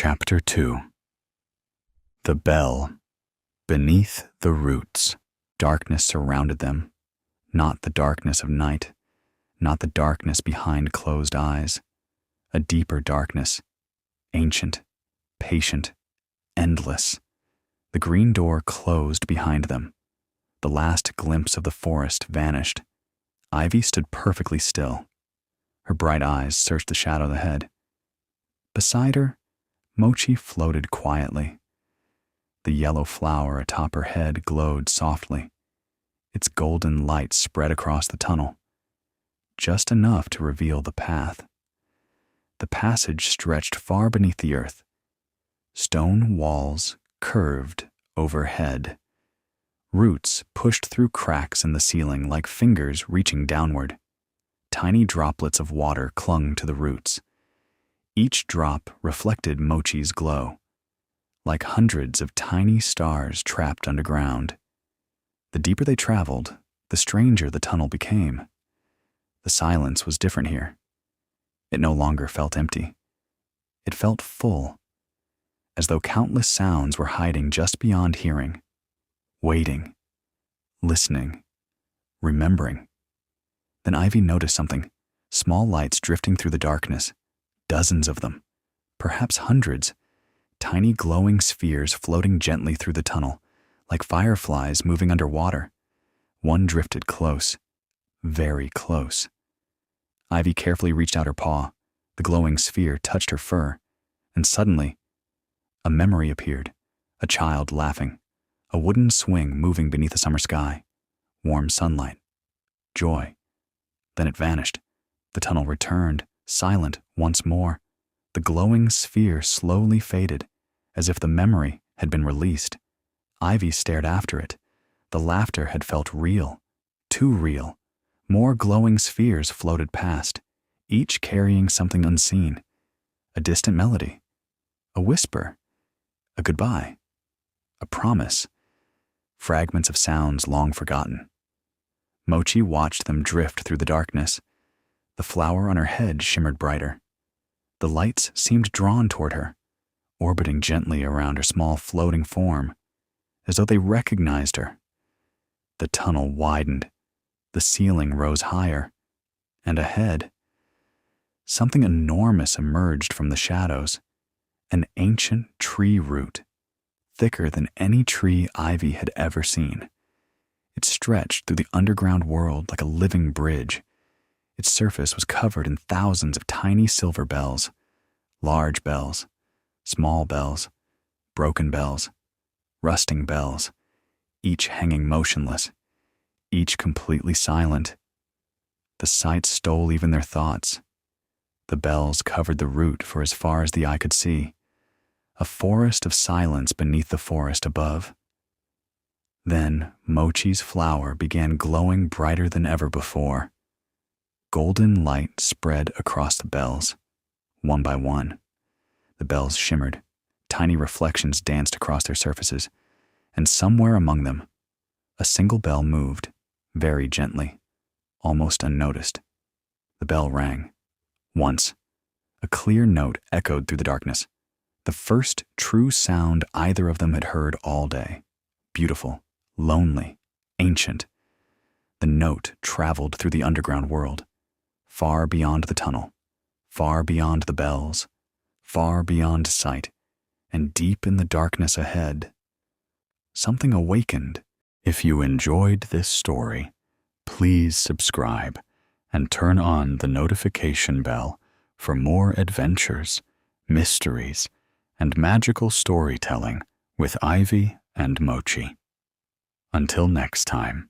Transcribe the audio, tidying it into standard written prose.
Chapter 2. The Bell. Beneath the roots, darkness surrounded them, not the darkness of night, not the darkness behind closed eyes, a deeper darkness, ancient, patient, endless. The green door closed behind them. The last glimpse of the forest vanished. Ivy stood perfectly still. Her bright eyes searched the shadow ahead. Beside her, Mochi floated quietly. The yellow flower atop her head glowed softly. Its golden light spread across the tunnel, just enough to reveal the path. The passage stretched far beneath the earth. Stone walls curved overhead. Roots pushed through cracks in the ceiling like fingers reaching downward. Tiny droplets of water clung to the roots. Each drop reflected Mochi's glow, like hundreds of tiny stars trapped underground. The deeper they traveled, the stranger the tunnel became. The silence was different here. It no longer felt empty. It felt full, as though countless sounds were hiding just beyond hearing, waiting, listening, remembering. Then Ivy noticed something, small lights drifting through the darkness. Dozens of them, perhaps hundreds, tiny glowing spheres floating gently through the tunnel, like fireflies moving underwater. One drifted close, very close. Ivy carefully reached out her paw. The glowing sphere touched her fur, and suddenly, a memory appeared, a child laughing, a wooden swing moving beneath the summer sky, warm sunlight, joy. Then it vanished. The tunnel returned, silent once more. The glowing sphere slowly faded, as if the memory had been released. Ivy stared after it. The laughter had felt real, too real. More glowing spheres floated past, each carrying something unseen. A distant melody, a whisper, a goodbye, a promise. Fragments of sounds long forgotten. Mochi watched them drift through the darkness. The flower on her head shimmered brighter. The lights seemed drawn toward her, orbiting gently around her small floating form, as though they recognized her. The tunnel widened. The ceiling rose higher, and ahead, something enormous emerged from the shadows, an ancient tree root, thicker than any tree Ivy had ever seen. It stretched through the underground world like a living bridge. Its surface was covered in thousands of tiny silver bells, large bells, small bells, broken bells, rusting bells, each hanging motionless, each completely silent. The sight stole even their thoughts. The bells covered the route for as far as the eye could see, a forest of silence beneath the forest above. Then Mochi's flower began glowing brighter than ever before. Golden light spread across the bells, one by one. The bells shimmered, tiny reflections danced across their surfaces, and somewhere among them, a single bell moved, very gently, almost unnoticed. The bell rang. Once, a clear note echoed through the darkness, the first true sound either of them had heard all day. Beautiful, lonely, ancient. The note traveled through the underground world, far beyond the tunnel, far beyond the bells, far beyond sight, and deep in the darkness ahead. Something awakened. If you enjoyed this story, please subscribe and turn on the notification bell for more adventures, mysteries, and magical storytelling with Ivy and Mochi. Until next time.